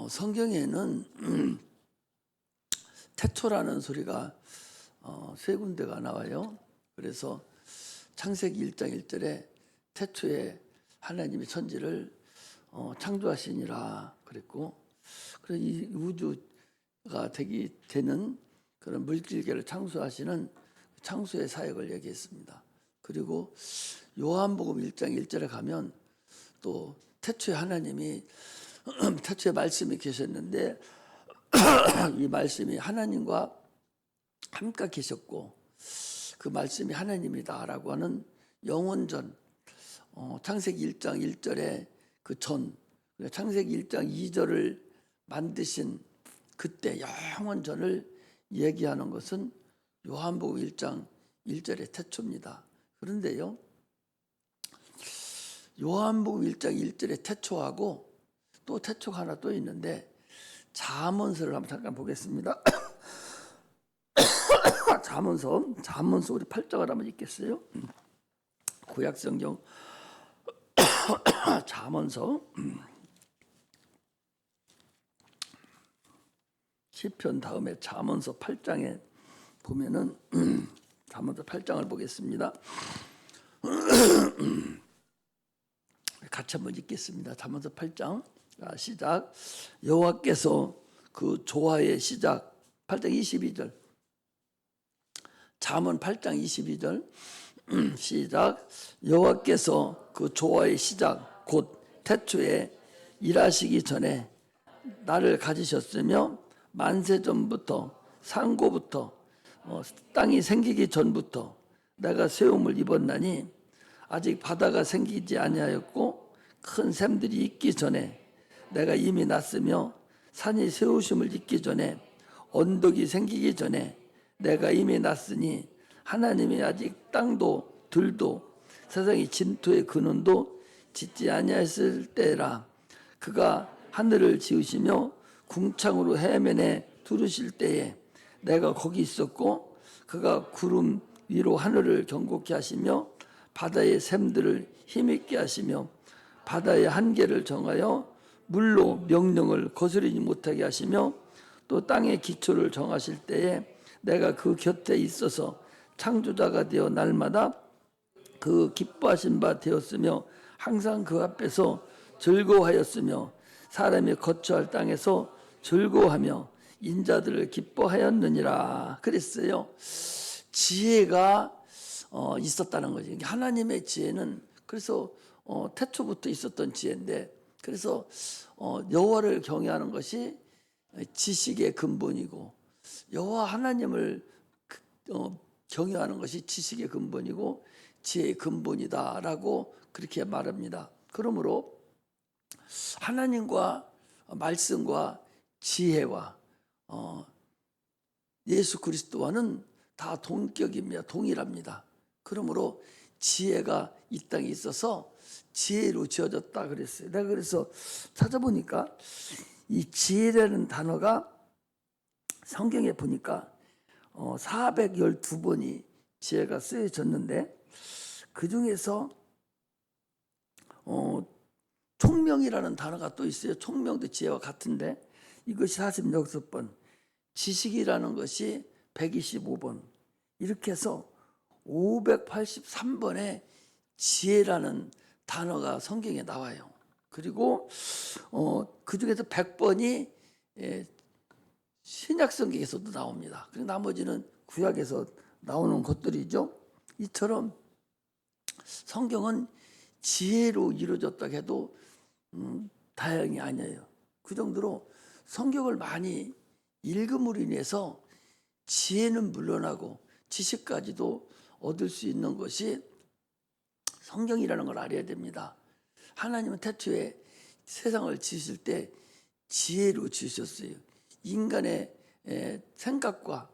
성경에는 태초라는 소리가 세 군데가 나와요. 그래서 창세기 1장 1절에 태초에 하나님이 천지를 창조하시니라 그랬고, 그래서 이 우주가 되는 그런 물질계를 창조하시는 창조의 사역을 얘기했습니다. 그리고 요한복음 1장 1절에 가면 또 태초에 하나님이 태초에 말씀이 계셨는데 이 말씀이 하나님과 함께 계셨고 그 말씀이 하나님이다라고 하는 영원전, 창세기 1장 1절에 그 전, 창세기 1장 2절을 만드신 그때 영원전을 얘기하는 것은 요한복음 1장 1절의 태초입니다. 그런데요, 요한복음 1장 1절의 태초하고 또 태초가 하나 또 있는데, 잠언서를 한번 잠깐 보겠습니다. 잠언서 우리 8장을 한번 읽겠어요. 구약성경 잠언서 시편 다음에 잠언서 8장에 보면은 잠언서 8장을 보겠습니다. 같이 한번 읽겠습니다. 잠언서 8장 시작. 여호와께서 그 조화의 시작. 8장 22절. 잠언 8장 22절 시작. 여호와께서 그 조화의 시작 곧 태초에 일하시기 전에 나를 가지셨으며 만세 전부터 상고부터 땅이 생기기 전부터 내가 세움을 입었나니 아직 바다가 생기지 아니하였고 큰 샘들이 있기 전에 내가 이미 났으며 산이 세우심을 입기 전에 언덕이 생기기 전에 내가 이미 났으니 하나님이 아직 땅도 들도 세상의 진토의 근원도 짓지 아니하였을 때라. 그가 하늘을 지으시며 궁창으로 해면에 두르실 때에 내가 거기 있었고 그가 구름 위로 하늘을 경고케 하시며 바다의 샘들을 힘있게 하시며 바다의 한계를 정하여 물로 명령을 거스르지 못하게 하시며 또 땅의 기초를 정하실 때에 내가 그 곁에 있어서 창조자가 되어 날마다 그 기뻐하신 바 되었으며 항상 그 앞에서 즐거워하였으며 사람이 거처할 땅에서 즐거워하며 인자들을 기뻐하였느니라 그랬어요. 지혜가 있었다는 거죠. 하나님의 지혜는 그래서 태초부터 있었던 지혜인데, 그래서 여호와를 경외하는 것이 지식의 근본이고 여호와 하나님을 경외하는 것이 지식의 근본이고 지혜의 근본이다라고 그렇게 말합니다. 그러므로 하나님과 말씀과 지혜와 예수 그리스도와는 다 동격입니다. 동일합니다. 그러므로 지혜가 이 땅에 있어서 지혜로 지어졌다 그랬어요. 내가 그래서 찾아보니까 이 지혜라는 단어가 성경에 보니까 412번이 지혜가 쓰여졌는데 그 중에서 총명이라는 단어가 또 있어요. 총명도 지혜와 같은데 이것이 46번, 지식이라는 것이 125번, 이렇게 해서 583번의 지혜라는 단어가 성경에 나와요. 그리고 그 중에서 100번이 신약 성경에서도 나옵니다. 그리고 나머지는 구약에서 나오는 것들이죠. 이처럼 성경은 지혜로 이루어졌다 해도 다행이 아니에요. 그 정도로 성경을 많이 읽음으로 인해서 지혜는 물론하고 지식까지도 얻을 수 있는 것이 성경이라는 걸 알아야 됩니다. 하나님은 태초에 세상을 지으실 때 지혜로 지으셨어요. 인간의 생각과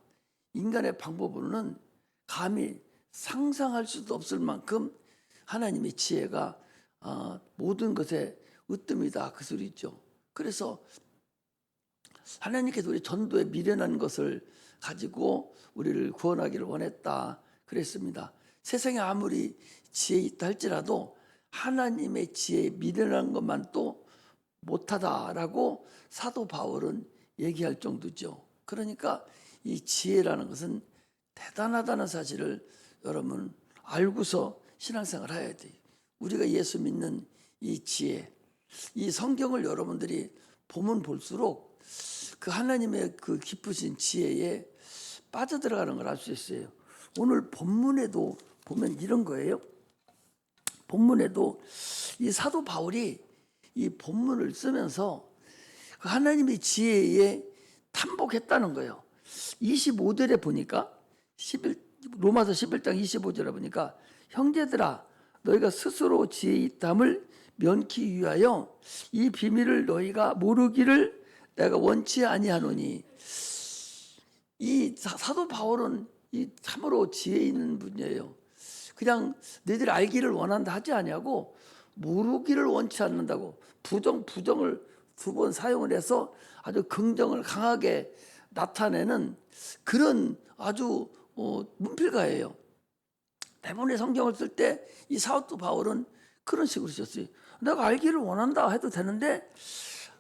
인간의 방법으로는 감히 상상할 수도 없을 만큼 하나님의 지혜가 모든 것에 으뜸이다 그 소리죠. 그래서 하나님께서 우리 전도에 미련한 것을 가지고 우리를 구원하기를 원했다 그랬습니다. 세상에 아무리 지혜 있다 할지라도 하나님의 지혜에 미련한 것만 또 못하다라고 사도 바울은 얘기할 정도죠. 그러니까 이 지혜라는 것은 대단하다는 사실을 여러분 알고서 신앙생활 해야 돼요. 우리가 예수 믿는 이 지혜, 이 성경을 여러분들이 보면 볼수록 그 하나님의 그 깊으신 지혜에 빠져들어가는 걸 알 수 있어요. 오늘 본문에도 보면 이런 거예요. 본문에도 이 사도 바울이 이 본문을 쓰면서 그 하나님의 지혜에 탐복했다는 거예요. 25절에 보니까 로마서 11장 25절에 보니까 형제들아 너희가 스스로 지혜 있담을 면키 위하여 이 비밀을 너희가 모르기를 내가 원치 아니하노니. 이 사도 바울은 이 참으로 지혜 있는 분이에요. 그냥 너희들이 알기를 원한다 하지 아니하고 모르기를 원치 않는다고 부정을 두 번 사용을 해서 아주 긍정을 강하게 나타내는 그런 아주 문필가예요. 대부분의 성경을 쓸 때 이 사도 바울은 그런 식으로 썼어요. 내가 알기를 원한다 해도 되는데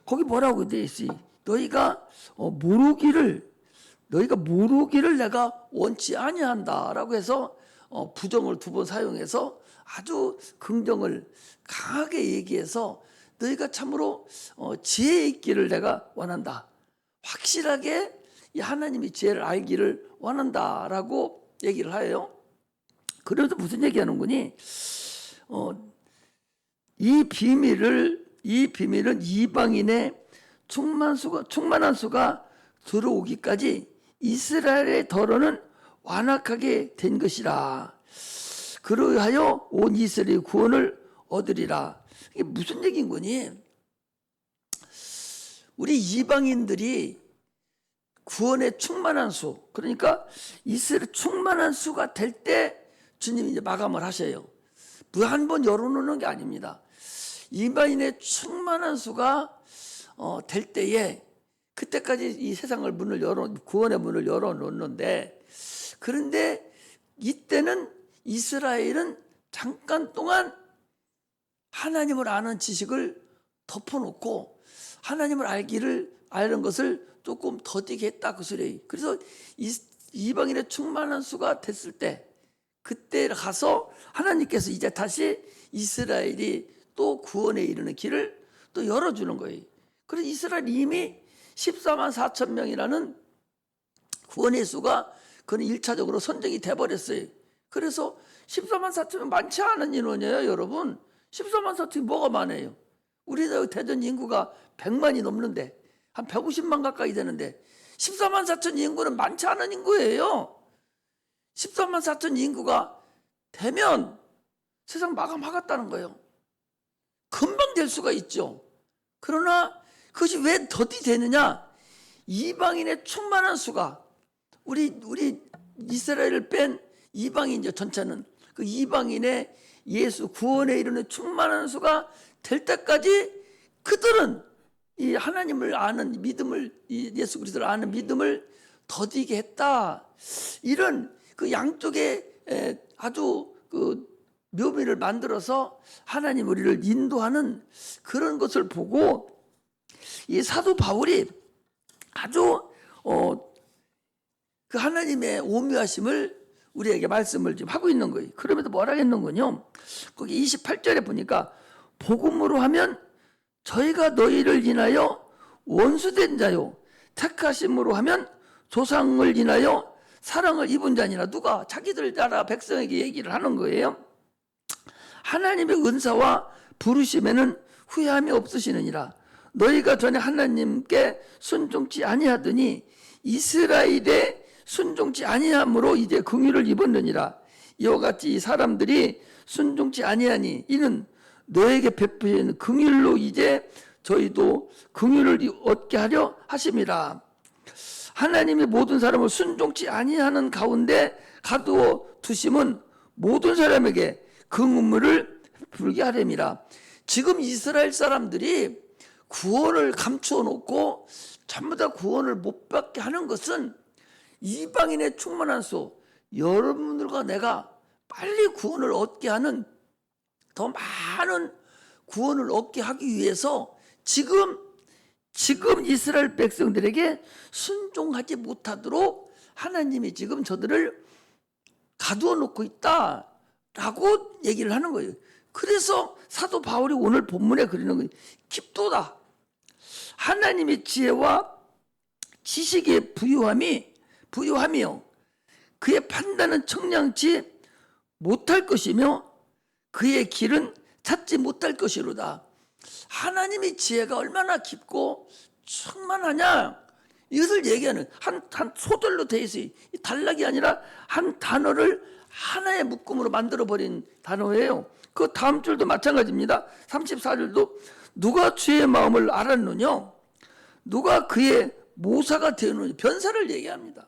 거기 뭐라고 돼 있어요? 너희가 모르기를 내가 원치 아니한다라고 해서 부정을 두 번 사용해서 아주 긍정을 강하게 얘기해서 너희가 참으로 지혜 있기를 내가 원한다. 확실하게 이 하나님의 지혜를 알기를 원한다라고 얘기를 해요. 그래도 무슨 얘기하는 거니? 이 비밀은 이방인의 충만한 수가 들어오기까지 이스라엘의 더러는 완악하게 된 것이라. 그러하여 온 이스라엘의 구원을 얻으리라. 이게 무슨 얘기인 거니? 우리 이방인들이 구원의 충만한 수, 그러니까 이스라엘 충만한 수가 될 때 주님이 이제 마감을 하셔요. 한 번 열어놓는 게 아닙니다. 이방인의 충만한 수가 될 때에 그때까지 이 세상을 구원의 문을 열어놓는데, 그런데 이때는 이스라엘은 잠깐 동안 하나님을 아는 지식을 덮어놓고 하나님을 아는 것을 조금 더디게 했다 그 소리예요. 그래서 이방인의 충만한 수가 됐을 때 그때 가서 하나님께서 이제 다시 이스라엘이 또 구원에 이르는 길을 또 열어주는 거예요. 그래서 이스라엘이 이미 14만 4천 명이라는 구원의 수가 그는 1차적으로 선정이 돼버렸어요. 그래서 14만 4천은 많지 않은 인원이에요, 여러분. 14만 4천이 뭐가 많아요? 우리나라 대전 인구가 100만이 넘는데 한 150만 가까이 되는데 14만 4천 인구는 많지 않은 인구예요. 14만 4천 인구가 되면 세상 마감하겠다는 거예요. 금방 될 수가 있죠. 그러나 그것이 왜 더디 되느냐? 이방인의 충만한 수가 우리 이스라엘을 뺀 이방인 전체는 그 이방인의 예수 구원에 이르는 충만한 수가 될 때까지 그들은 이 하나님을 아는 믿음을, 이 예수 그리스도를 아는 믿음을 더디게 했다. 이런 그 양쪽에 아주 그 묘미를 만들어서 하나님 우리를 인도하는 그런 것을 보고 이 사도 바울이 아주 그 하나님의 오묘하심을 우리에게 말씀을 지금 하고 있는 거예요. 그러면서 뭐라 했는군요. 거기 28절에 보니까 복음으로 하면 저희가 너희를 인하여 원수된 자요, 택하심으로 하면 조상을 인하여 사랑을 입은 자니라. 누가? 자기들 나라 백성에게 얘기를 하는 거예요. 하나님의 은사와 부르심에는 후회함이 없으시느니라. 너희가 전에 하나님께 순종치 아니하더니 이스라엘에 순종치 아니함으로 이제 긍휼을 입었느니라. 이와 같이 이 사람들이 순종치 아니하니 이는 너에게 베푸신 긍휼로 이제 저희도 긍휼을 얻게 하려 하심이라. 하나님이 모든 사람을 순종치 아니하는 가운데 가두어 두심은 모든 사람에게 긍휼을 베풀게 하려니라. 지금 이스라엘 사람들이 구원을 감추어 놓고 전부 다 구원을 못 받게 하는 것은 이방인의 충만한 수, 여러분들과 내가 빨리 구원을 얻게 하는, 더 많은 구원을 얻게 하기 위해서 지금 이스라엘 백성들에게 순종하지 못하도록 하나님이 지금 저들을 가두어 놓고 있다라고 얘기를 하는 거예요. 그래서 사도 바울이 오늘 본문에 그리는 거예요. 깊도다. 하나님의 지혜와 지식의 부유함이요. 그의 판단은 청량치 못할 것이며 그의 길은 찾지 못할 것이로다. 하나님의 지혜가 얼마나 깊고 충만하냐, 이것을 얘기하는 한 소절로 되어 있어요. 단락이 아니라 한 단어를 하나의 묶음으로 만들어버린 단어예요. 그 다음 줄도 마찬가지입니다. 34절도 누가 주의 마음을 알았느냐, 누가 그의 모사가 되었느냐, 변사를 얘기합니다.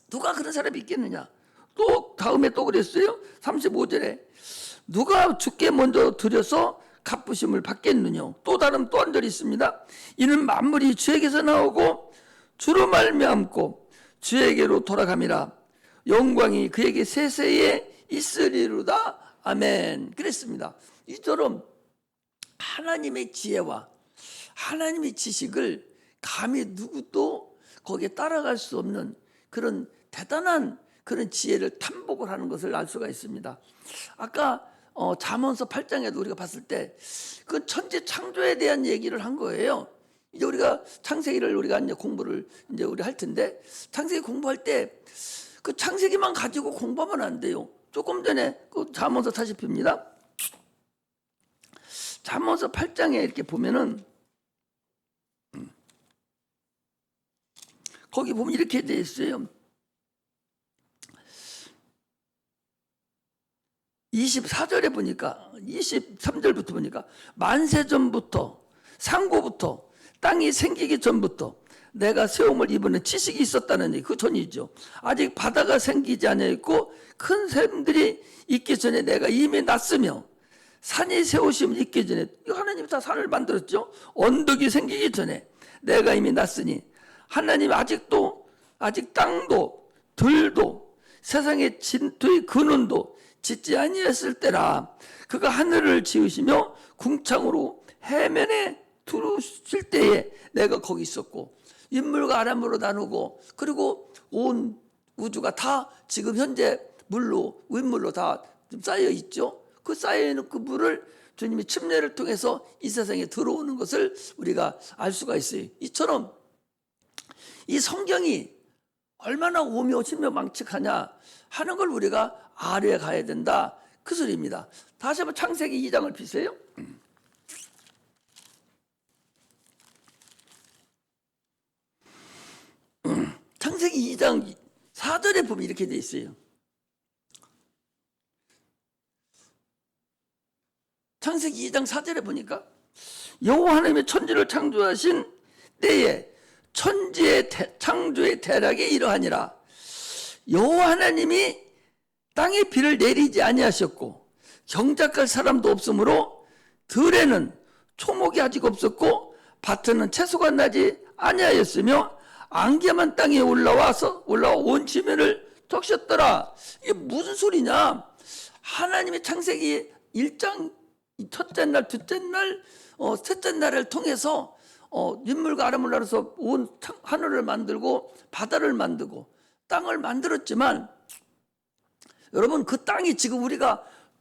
누가 그런 사람이 있겠느냐. 또 다음에 또 그랬어요. 35절에 누가 주께 먼저 드려서 갚으심을 받겠느냐. 또 다른 또 한 절이 있습니다. 이는 만물이 주에게서 나오고 주로 말미암고 주에게로 돌아감이라. 영광이 그에게 세세에 있으리로다. 아멘. 그랬습니다. 이처럼 하나님의 지혜와 하나님의 지식을 감히 누구도 거기에 따라갈 수 없는 그런 대단한 그런 지혜를 탐복을 하는 것을 알 수가 있습니다. 아까 잠언서 8장에도 우리가 봤을 때 그 천지 창조에 대한 얘기를 한 거예요. 이제 우리가 창세기를 우리가 이제 공부를 이제 우리 할 텐데, 창세기 공부할 때 그 창세기만 가지고 공부하면 안 돼요. 조금 전에 그 잠언서 다시 봅니다. 잠언서 8장에 이렇게 보면은 거기 보면 이렇게 되어 있어요. 24절에 보니까 23절부터 보니까 만세 전부터 상고부터 땅이 생기기 전부터 내가 세움을 입은 지식이 있었다는 얘기, 그 전이죠. 아직 바다가 생기지 않았고 큰 샘들이 있기 전에 내가 이미 났으며 산이 세우심을 있기 전에, 하나님이 다 산을 만들었죠. 언덕이 생기기 전에 내가 이미 났으니 하나님 아직 땅도 들도 세상의 진토의 근원도 짓지 아니했을 때라. 그가 하늘을 지으시며 궁창으로 해면에 두르실 때에 내가 거기 있었고, 인물과 아람으로 나누고, 그리고 온 우주가 다 지금 현재 윗물로 다 쌓여 있죠. 그 쌓여 있는 그 물을 주님이 침례를 통해서 이 세상에 들어오는 것을 우리가 알 수가 있어요. 이처럼 이 성경이 얼마나 오묘 신묘망측하냐 하는 걸 우리가 알아가야 된다, 그 소리입니다. 다시 한번 창세기 2장을 피세요. 창세기 2장 4절에 보면 이렇게 돼 있어요. 창세기 2장 4절에 보니까 여호와 하나님의 천지를 창조하신 때에 천지의 창조의 대략이 이러하니라. 여호와 하나님이 땅에 비를 내리지 아니하셨고 경작할 사람도 없으므로 들에는 초목이 아직 없었고 밭에는 채소가 나지 아니하였으며 안개만 땅에 올라와 온 지면을 적셨더라. 이게 무슨 소리냐? 하나님의 창세기 1장 첫째 날, 둘째 날, 셋째 날을 통해서 인물과 아람을 나눠서 온 하늘을 만들고 바다를 만들고 땅을 만들었지만, 여러분 그 땅이 지금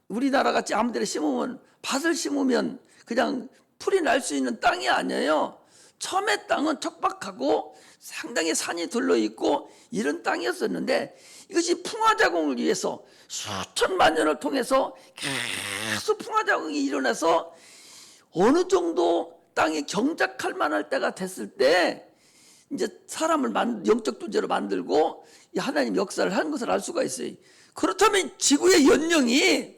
우리나라 같이 아무데나 심으면, 밭을 심으면 그냥 풀이 날 수 있는 땅이 아니에요. 처음에 땅은 척박하고 상당히 산이 둘러있고 이런 땅이었었는데, 이것이 풍화자공을 위해서 수천만 년을 통해서 계속 풍화자공이 일어나서 어느 정도 땅이 경작할 만할 때가 됐을 때 이제 사람을 영적 존재로 만들고 하나님 역사를 한 것을 알 수가 있어요. 그렇다면 지구의 연령이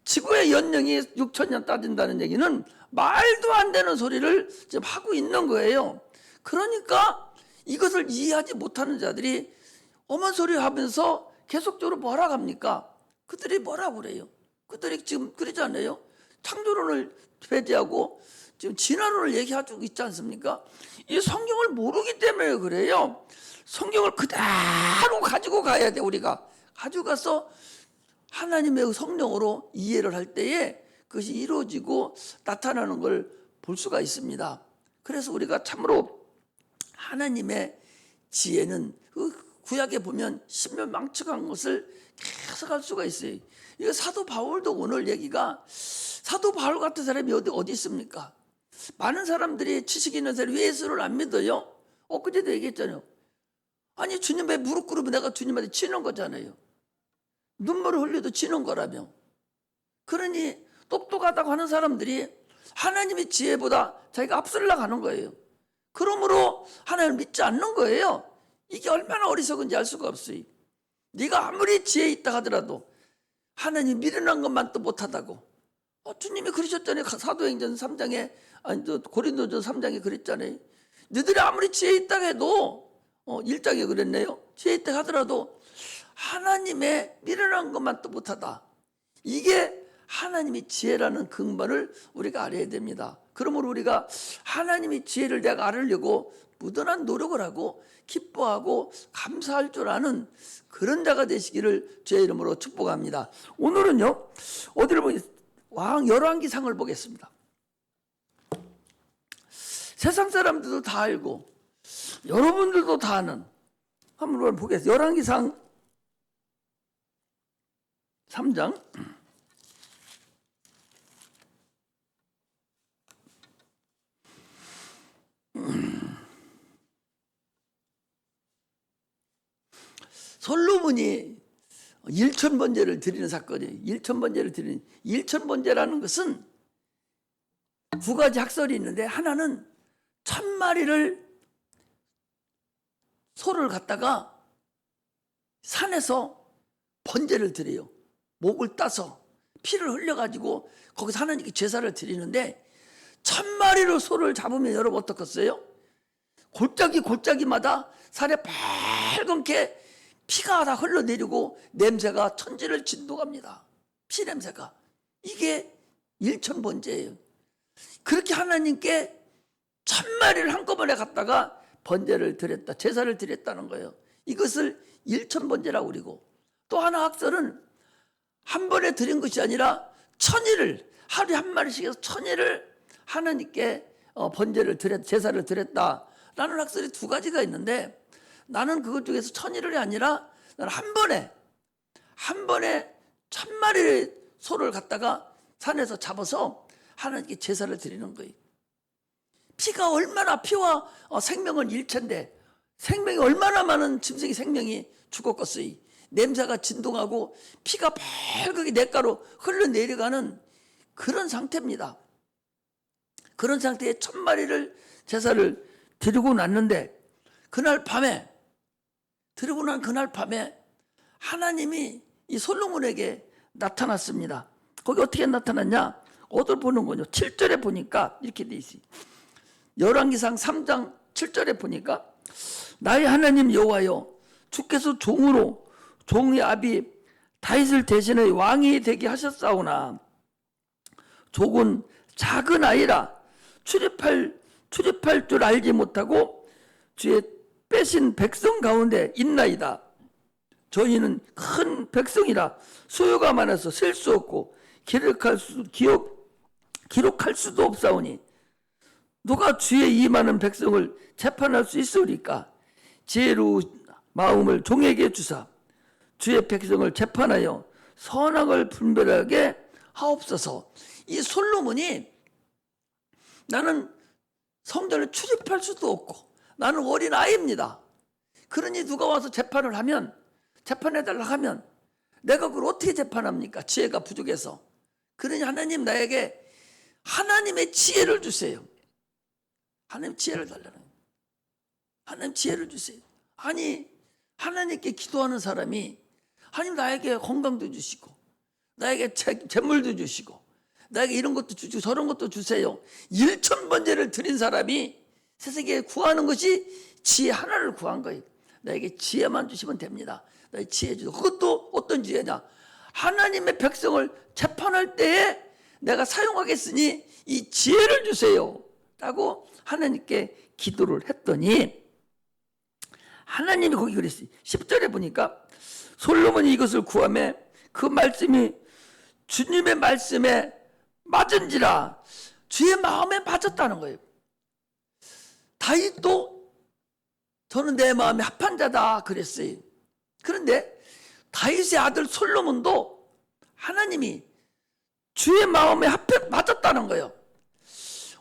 6천 년 따진다는 얘기는 말도 안 되는 소리를 지금 하고 있는 거예요. 그러니까 이것을 이해하지 못하는 자들이 엄한 소리를 하면서 계속적으로 뭐라고 합니까? 그들이 뭐라고 그래요? 그들이 지금 그러지 않아요? 창조론을 배제하고 지금 진화론을 얘기하고 있지 않습니까? 이 성경을 모르기 때문에 그래요. 성경을 그대로 가지고 가야 돼. 우리가 가지고 가서 하나님의 성령으로 이해를 할 때에 그것이 이루어지고 나타나는 걸 볼 수가 있습니다. 그래서 우리가 참으로 하나님의 지혜는 그 구약에 보면 신묘망측한 것을 계속 할 수가 있어요. 이거 사도 바울도 오늘 얘기가, 사도 바울 같은 사람이 어디 있습니까? 많은 사람들이 지식 있는 사람이 왜 예수를 안 믿어요? 엊그제도 얘기했잖아요. 아니 주님의 무릎 꿇으면 내가 주님한테 치는 거잖아요. 눈물을 흘려도 치는 거라며. 그러니 똑똑하다고 하는 사람들이 하나님의 지혜보다 자기가 앞서려고 하는 거예요. 그러므로 하나님을 믿지 않는 거예요. 이게 얼마나 어리석은지 알 수가 없어요. 네가 아무리 지혜 있다 하더라도 하나님 미련한 것만 또 못하다고. 주님이 그러셨잖아요. 사도행전 3장에 고린도전 3장에 그랬잖아요. 너희들이 아무리 지혜 있다 해도 1장에 그랬네요. 지혜 있다 하더라도 하나님의 미련한 것만 또 못하다. 이게 하나님의 지혜라는 근본을 우리가 알아야 됩니다. 그러므로 우리가 하나님의 지혜를 내가 알으려고 무던한 노력을 하고 기뻐하고 감사할 줄 아는 그런 자가 되시기를 주의 이름으로 축복합니다. 오늘은요, 어디를 보겠습니까? 왕 열왕기상을 보겠습니다. 세상 사람들도 다 알고 여러분들도 다 아는, 한번 보겠습니다. 열왕기상 3장 솔로몬이 1,000번제를 드리는 사건이에요. 1,000번제를 드리는, 1,000번제라는 것은 두 가지 학설이 있는데, 하나는 1,000마리를 소를 갖다가 산에서 번제를 드려요. 목을 따서 피를 흘려가지고 거기서 하나님께 제사를 드리는데, 1,000마리로 소를 잡으면 여러분 어떻겠어요? 골짜기마다 살에 빨갛게 피가 다 흘러내리고 냄새가 천지를 진동합니다. 피 냄새가. 이게 1,000번제예요. 그렇게 하나님께 1,000마리를 한꺼번에 갖다가 번제를 드렸다, 제사를 드렸다는 거예요. 이것을 1,000번제라고 그러고, 또 하나 학설은 한 번에 드린 것이 아니라 1,000일을, 하루에 한 마리씩 해서 1,000일을 하나님께 번제를 제사를 드렸다라는 학설이 두 가지가 있는데, 나는 그것 중에서 1,000일이 아니라 나는 한 번에 1,000마리의 소를 갖다가 산에서 잡아서 하나님께 제사를 드리는 거예요. 피가 얼마나, 피와 생명은 일체인데 생명이 얼마나 많은 짐승의 생명이 죽었겠어요. 냄새가 진동하고 피가 빨갛게 냇가로 흘러내려가는 그런 상태입니다. 그런 상태에 1,000마리를 제사를 드리고 났는데, 그날 밤에, 드리고 난 그날 밤에 하나님이 이 솔로몬에게 나타났습니다. 거기 어떻게 나타났냐? 어디를 보는 거죠? 7절에 보니까 이렇게 돼 있어요. 열왕기상 3장 7절에 보니까, 나의 하나님 여호와여, 주께서 종으로 종의 아비 다윗을 대신해 왕이 되게 하셨사오나 족은 작은 아이라 출입할 줄 알지 못하고 주의 빼신 백성 가운데 있나이다. 저희는 큰 백성이라 수요가 많아서 셀 수 없고 기록할 수도 없사오니 누가 주의 이 많은 백성을 재판할 수 있으리까? 지혜로 마음을 종에게 주사 주의 백성을 재판하여 선악을 분별하게 하옵소서. 이 솔로몬이, 나는 성전에 출입할 수도 없고 나는 어린 아이입니다. 그러니 누가 와서 재판해달라 하면 내가 그걸 어떻게 재판합니까? 지혜가 부족해서. 그러니 하나님 나에게 하나님의 지혜를 주세요. 하나님 지혜를 달라는 거예요. 하나님 지혜를 주세요. 아니, 하나님께 기도하는 사람이 하나님 나에게 건강도 주시고 나에게 재물도 주시고 나에게 이런 것도 주시고 저런 것도 주세요. 1,000번제를 드린 사람이 세상에 구하는 것이 지혜 하나를 구한 거예요. 나에게 지혜만 주시면 됩니다. 나에게 지혜 주세요. 그것도 어떤 지혜냐? 하나님의 백성을 재판할 때에 내가 사용하겠으니 이 지혜를 주세요 라고 하나님께 기도를 했더니 하나님이 거기 그랬어요. 10절에 보니까 솔로몬이 이것을 구하매 그 말씀이 주님의 말씀에 맞은지라 주의 마음에 맞았다는 거예요. 다윗도 저는 내 마음에 합한 자다 그랬어요. 그런데 다윗의 아들 솔로몬도 하나님이 주의 마음에 맞았다는 거예요.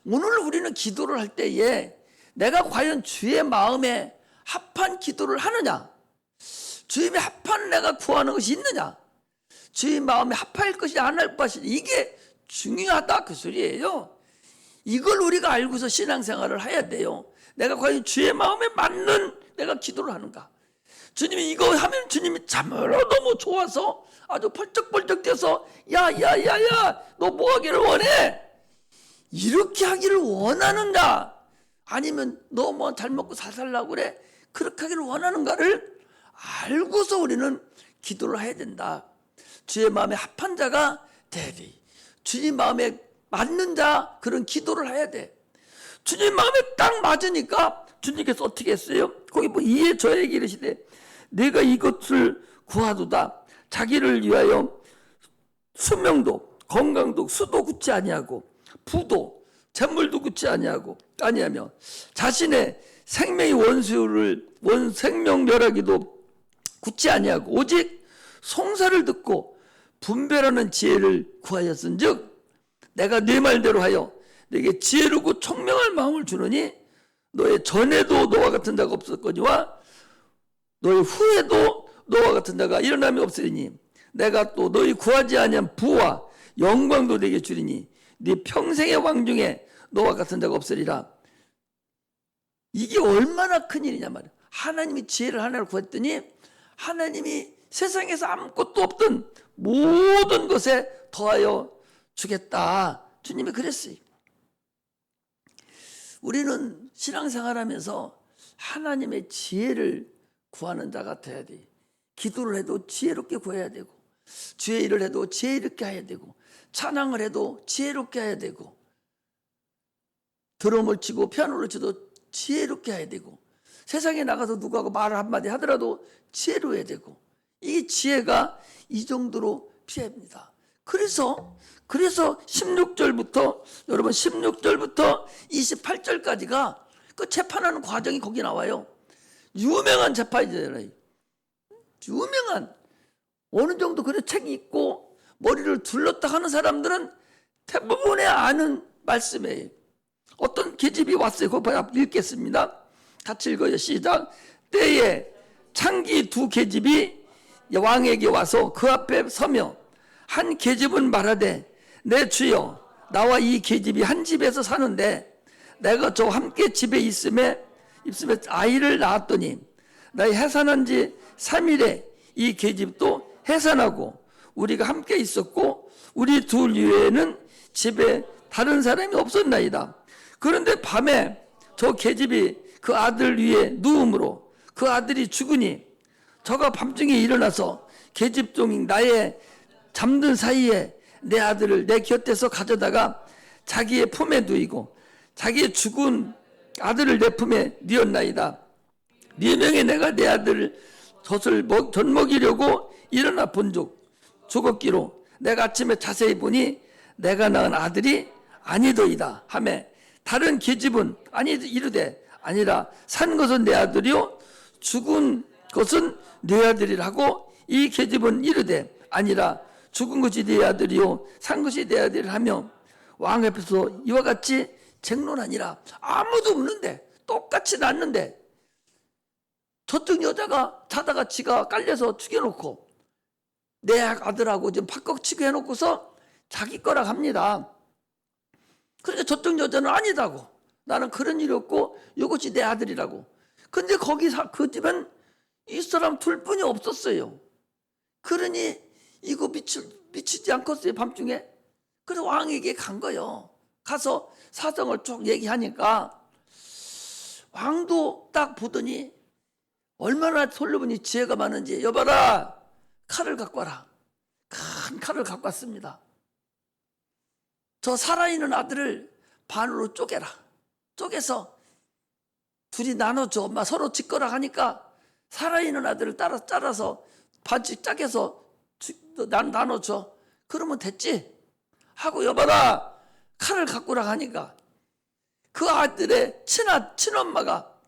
오늘 우리는 기도를 할 때에 내가 과연 주의 마음에 합한 기도를 하느냐, 주의 마음에 합한 내가 구하는 것이 있느냐, 주의 마음에 합할 것이 안 할 것이, 이게 중요하다 그 소리예요. 이걸 우리가 알고서 신앙생활을 해야 돼요. 내가 과연 주의 마음에 맞는 내가 기도를 하는가. 주님이 이거 하면 주님이 참으로 너무 좋아서 아주 펄쩍펄쩍 뛰어서 야야야야 너 뭐 하기를 원해? 이렇게 하기를 원하는가? 아니면 너 뭐 잘 먹고 살살라고 그래? 그렇게 하기를 원하는가를 알고서 우리는 기도를 해야 된다. 주의 마음에 합한 자가 되리. 주님 마음에 맞는 자, 그런 기도를 해야 돼. 주님 마음에 딱 맞으니까 주님께서 어떻게 했어요? 거기 뭐 이에 저에게 이르시되 내가 이것을 구하도다. 자기를 위하여 수명도 건강도 수도 굳지 아니하고 부도 재물도 굳지 아니하며 자신의 생명의 생명멸하기도 굳지 아니하고 오직 송사를 듣고 분별하는 지혜를 구하였은즉 내가 네 말대로 하여 내게 지혜롭고 총명할 마음을 주느니 너의 전에도 너와 같은 자가 없었거니와 너의 후에도 너와 같은 자가 일어남이 없으리니 내가 또 너희 구하지 아니한 부와 영광도 내게 주리니 네 평생의 왕 중에 너와 같은 자가 없으리라. 이게 얼마나 큰 일이냐 말이야. 하나님이 지혜를 하나를 구했더니 하나님이 세상에서 아무것도 없던 모든 것에 더하여 주겠다. 주님이 그랬어요. 우리는 신앙생활하면서 하나님의 지혜를 구하는 자가 돼야 돼. 기도를 해도 지혜롭게 구해야 되고 주의 일을 해도 지혜롭게 해야 되고 찬양을 해도 지혜롭게 해야 되고 드럼을 치고 피아노를 쳐도 지혜롭게 해야 되고 세상에 나가서 누구하고 말을 한마디 하더라도 지혜로워야 되고 이 지혜가 이 정도로 필요합니다. 그래서 16절부터 여러분 16절부터 28절까지가 그 재판하는 과정이 거기 나와요. 유명한 재판이잖아요. 유명한 어느 정도 그런 책이 있고 머리를 둘렀다 하는 사람들은 대부분의 아는 말씀이에요. 어떤 계집이 왔어요. 그거 읽겠습니다. 같이 읽어요. 시작. 때에 창기 두 계집이 왕에게 와서 그 앞에 서며 한 계집은 말하되 내 주여 나와 이 계집이 한 집에서 사는데 내가 저 함께 집에 있음에 아이를 낳았더니 나의 해산한 지 3일에 이 계집도 해산하고 우리가 함께 있었고 우리 둘 이외에는 집에 다른 사람이 없었나이다. 그런데 밤에 저 계집이 그 아들 위에 누움으로 그 아들이 죽으니 저가 밤중에 일어나서 계집종인 나의 잠든 사이에 내 아들을 내 곁에서 가져다가 자기의 품에 누이고 자기의 죽은 아들을 내 품에 뉘었나이다. 네 명에 내가 내 아들을 젖을 젖먹이려고 일어나 본즉 죽었기로 내가 아침에 자세히 보니 내가 낳은 아들이 아니더이다 하매 다른 계집은 이르되 아니라 산 것은 내 아들이요 죽은 것은 네 아들이라고 이 계집은 이르되 아니라 죽은 것이 네 아들이요 산 것이 내 아들이라 하며 왕 앞에서 이와 같이 쟁론하니라. 아무도 없는데 똑같이 낳는데 저쪽 여자가 자다가 지가 깔려서 죽여놓고 내 아들하고 지금 바꿔치기 해놓고서 자기 거라 합니다. 그러니까 저쪽 여자는 아니다고 나는 그런 일이 없고 이것이 내 아들이라고. 근데 거기 그 집엔 이 사람 둘뿐이 없었어요. 그러니 이거 미치지 않겠어요 밤중에. 그래서 왕에게 간 거예요. 가서 사정을 쭉 얘기하니까 왕도 딱 보더니 얼마나 솔로몬이 지혜가 많은지 여봐라 칼을 갖고 와라. 큰 칼을 갖고 왔습니다. 저 살아있는 아들을 반으로 쪼개라. 쪼개서 둘이 나눠줘. 엄마 서로 짓거라 하니까 살아있는 아들을 잘라서 반씩 짜게서 나눠줘. 그러면 됐지? 하고 여봐라 칼을 갖고라 하니까 그 아들의 친엄마가 막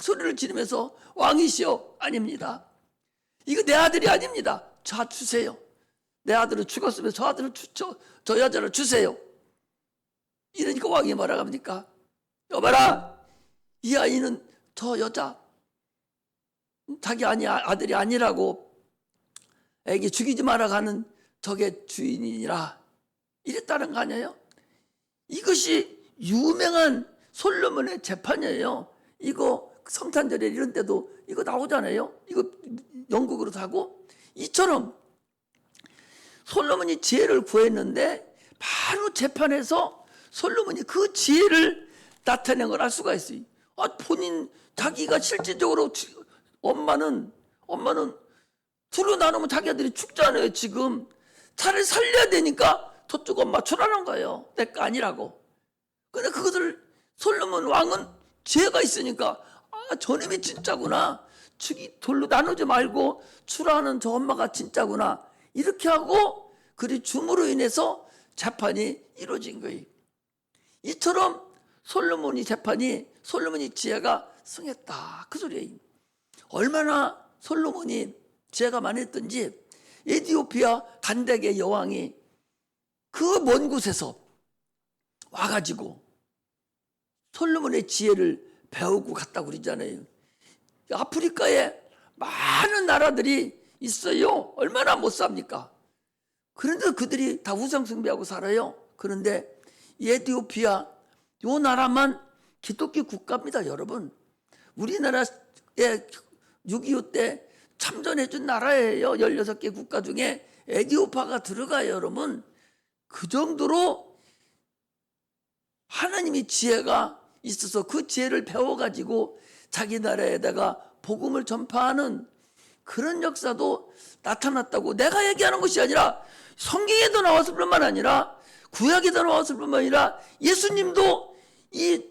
소리를 지르면서 왕이시여, 아닙니다. 이거 내 아들이 아닙니다. 저 주세요. 내 아들은 죽었으면 저 아들을 저 여자를 주세요. 이러니까 왕이 뭐라 합니까? 여봐라, 이 아이는 저 여자 자기 아들이 아니라고 애기 죽이지 마라 하는 저게 주인이라 이랬다는 거 아니에요? 이것이 유명한 솔로몬의 재판이에요. 이거 성탄절에 이런 때도 이거 나오잖아요. 이거 연극으로도 하고. 이처럼 솔로몬이 지혜를 구했는데 바로 재판에서 솔로몬이 그 지혜를 나타낸 걸 알 수가 있어요. 본인 자기가 실질적으로 엄마는 둘로 나누면 자기 아들이 죽잖아요. 지금 차를 살려야 되니까 저쪽 엄마 주라는 거예요. 내 거 아니라고. 근데 그것을 솔로몬 왕은 지혜가 있으니까 저놈이 진짜구나. 돌로 나누지 말고 주라는 저 엄마가 진짜구나. 이렇게 하고 그리 줌으로 인해서 재판이 이루어진 거예요. 이처럼 솔로몬이 지혜가 승했다. 그 소리예요. 얼마나 솔로몬이 지혜가 많았던지 에티오피아 간다게 여왕이 그 먼 곳에서 와가지고 솔로몬의 지혜를 배우고 갔다고 그러잖아요. 아프리카에 많은 나라들이 있어요. 얼마나 못 삽니까? 그런데 그들이 다 우상 숭배하고 살아요. 그런데 에티오피아 요 나라만 기독교 국가입니다, 여러분. 우리나라에 6.25 때 참전해준 나라예요. 16개 국가 중에 에티오피아가 들어가요, 여러분. 그 정도로 하나님이 지혜가 있어서 그 지혜를 배워가지고 자기 나라에다가 복음을 전파하는 그런 역사도 나타났다고. 내가 얘기하는 것이 아니라 성경에도 나왔을 뿐만 아니라 구약에도 나왔을 뿐만 아니라 예수님도 이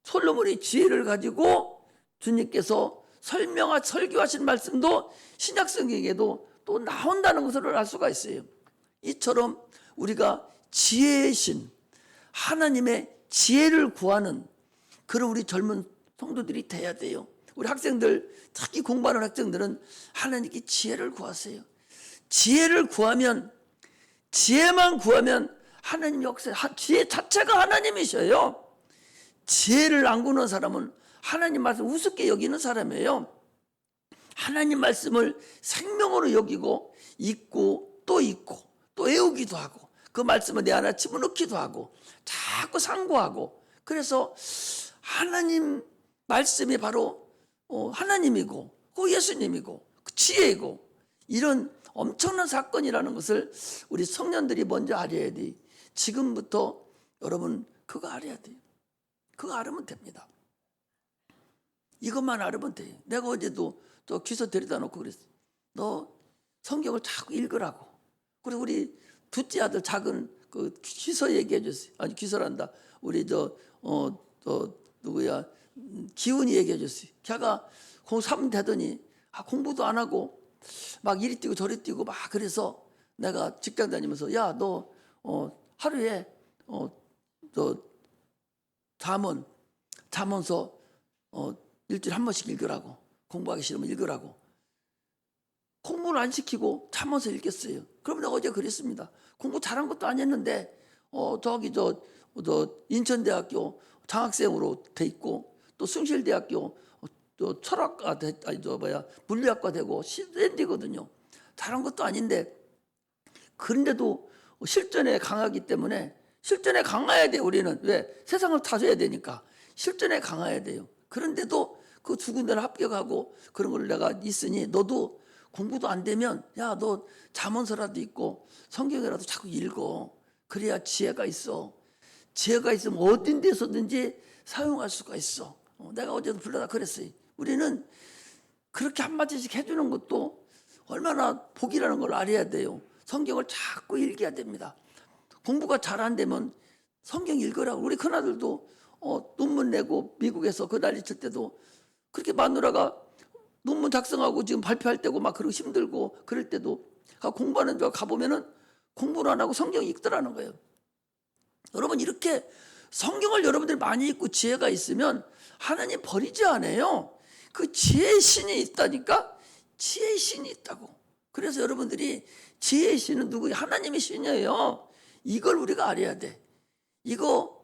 솔로몬의 지혜를 가지고 주님께서 설교하신 말씀도 신약 성경에도 또 나온다는 것을 알 수가 있어요. 이처럼 우리가 지혜의 신 하나님의 지혜를 구하는 그런 우리 젊은 성도들이 돼야 돼요. 우리 학생들, 특히 공부하는 학생들은 하나님께 지혜를 구하세요. 지혜를 구하면, 지혜만 구하면 하나님 역사, 지혜 자체가 하나님이셔요. 지혜를 안 구하는 사람은 하나님 말씀 우습게 여기는 사람이에요. 하나님 말씀을 생명으로 여기고 읽고 또 외우기도 하고 그 말씀을 내 안에 집어넣기도 하고 자꾸 상고하고, 그래서 하나님 말씀이 바로 하나님이고 그 예수님이고 그 지혜이고, 이런 엄청난 사건이라는 것을 우리 청년들이 먼저 알아야 돼. 지금부터 여러분 그거 알아야 돼요. 그거 알으면 됩니다. 이것만 알으면 돼요. 내가 어제도 저 기서 데려다 놓고 그랬어. 너 성경을 자꾸 읽으라고. 그리고 우리 둘째 아들 작은 그 기서 얘기해 줬어요. 아니 기서란다. 우리 누구야 기훈이 얘기해 줬어요. 걔가 고3 되더니 공부도 안 하고 막 이리 뛰고 저리 뛰고 막, 그래서 내가 직장 다니면서 야 너 하루에 너 잠언서 일주일에 한 번씩 읽으라고. 공부하기 싫으면 읽으라고. 공부를 안 시키고 잠언서 읽겠어요. 그럼 내가 어제 그랬습니다. 공부 잘한 것도 아니었는데 저 인천대학교 장학생으로 돼 있고 또 숭실대학교 또 철학과 물리학과 되고 샌디거든요. 잘한 것도 아닌데, 그런데도 실전에 강하기 때문에 실전에 강해야 돼. 우리는 왜? 세상을 타줘야 되니까 실전에 강해야 돼요. 그런데도 그 두 군데를 합격하고 그런 걸 내가 있으니, 너도 공부도 안 되면 야 너 잠언서라도 읽고 성경이라도 자꾸 읽어. 그래야 지혜가 있어. 지혜가 있으면 어딘 데서든지 사용할 수가 있어. 내가 어제도 불러다 그랬어요. 우리는 그렇게 한마디씩 해주는 것도 얼마나 복이라는 걸 알아야 돼요. 성경을 자꾸 읽어야 됩니다. 공부가 잘 안 되면 성경 읽으라고. 우리 큰아들도 논문 내고 미국에서 그 난리 칠 때도 그렇게 마누라가 논문 작성하고 지금 발표할 때고 막 그러고 힘들고 그럴 때도 공부하는 데 가보면은 공부를 안 하고 성경 읽더라는 거예요. 여러분 이렇게 성경을 여러분들이 많이 읽고 지혜가 있으면 하나님 버리지 않아요. 그 지혜의 신이 있다니까. 지혜의 신이 있다고. 그래서 여러분들이 지혜의 신은 누구예요? 하나님의 신이에요. 이걸 우리가 알아야 돼. 이거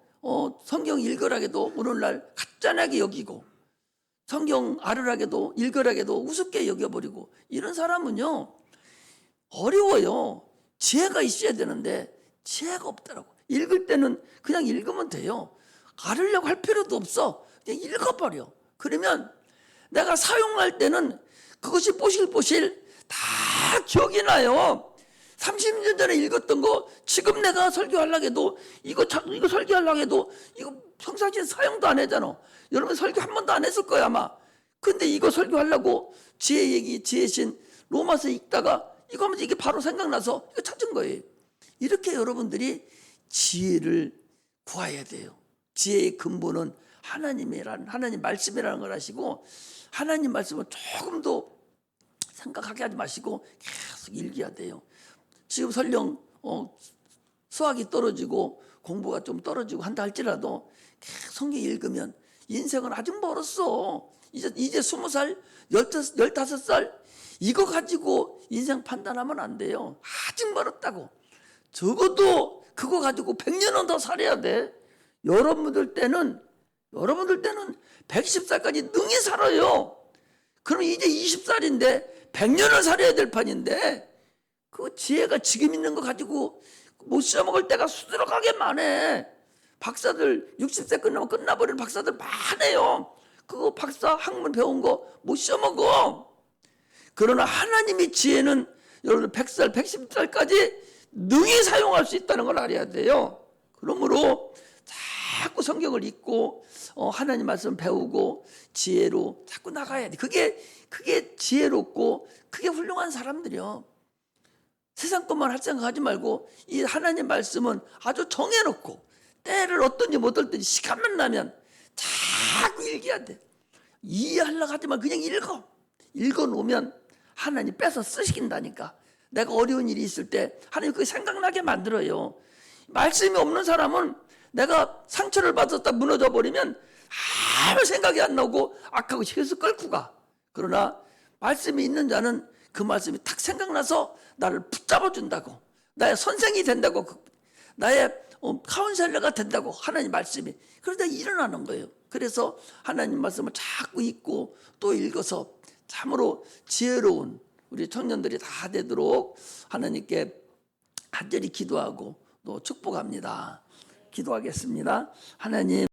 성경 읽으라게도 오늘날 가짜나게 여기고 성경 알으라게도 읽으라게도 우습게 여겨버리고 이런 사람은요 어려워요. 지혜가 있어야 되는데 지혜가 없더라고. 읽을 때는 그냥 읽으면 돼요. 알으려고 할 필요도 없어. 그냥 읽어버려. 그러면 내가 사용할 때는 그것이 뽀실뽀실 다 기억이 나요. 30년 전에 읽었던 거 지금 내가 설교하려고 해도 이거 설교하려고 해도 이거 평상시에 사용도 안 하잖아. 여러분 설교 한 번도 안 했을 거야 아마. 근데 이거 설교하려고 지혜 얘기 지혜신 로마서 읽다가 이거 하면서 이게 바로 생각나서 이거 찾은 거예요. 이렇게 여러분들이 지혜를 구해야 돼요. 지혜의 근본은 하나님 말씀이라는 걸 아시고 하나님 말씀을 조금 더 생각하게 하지 마시고 계속 읽어야 돼요. 지금 설령 수학이 떨어지고 공부가 좀 떨어지고 한다 할지라도 계속 성경 읽으면 인생은 아직 멀었어. 이제 20살, 15살 이거 가지고 인생 판단하면 안 돼요. 아직 멀었다고. 적어도 그거 가지고 100년은 더 살아야 돼. 여러분들 때는 110살까지 능히 살아요. 그럼 이제 20살인데 100년을 살아야 될 판인데 그 지혜가 지금 있는 거 가지고 못 써먹을 때가 수두룩하게 많아. 박사들 60세 끝나면 끝나버리는 박사들 많아요. 그거 박사 학문 배운 거 못 써먹어. 그러나 하나님의 지혜는 여러분 100살, 110살까지 능히 사용할 수 있다는 걸 알아야 돼요. 그러므로 자꾸 성경을 읽고 하나님 말씀 배우고 지혜로 자꾸 나가야 돼. 그게 지혜롭고 그게 훌륭한 사람들이요. 세상 것만 할 생각하지 말고 이 하나님 말씀은 아주 정해놓고 때를 어떤지 못 어떤지 시간만 나면 자꾸 읽어야 돼. 이해하려고 하지만 그냥 읽어놓으면 하나님 뺏어 쓰신다니까. 내가 어려운 일이 있을 때 하나님 그게 생각나게 만들어요. 말씀이 없는 사람은 내가 상처를 받았다 무너져 버리면 아무 생각이 안 나고 악하고 계속 끌고 가. 그러나 말씀이 있는 자는 그 말씀이 탁 생각나서 나를 붙잡아 준다고. 나의 선생이 된다고. 나의 카운셀러가 된다고. 하나님 말씀이. 그러다 일어나는 거예요. 그래서 하나님 말씀을 자꾸 읽고 또 읽어서 참으로 지혜로운 우리 청년들이 다 되도록 하나님께 간절히 기도하고 또 축복합니다. 기도하겠습니다. 하나님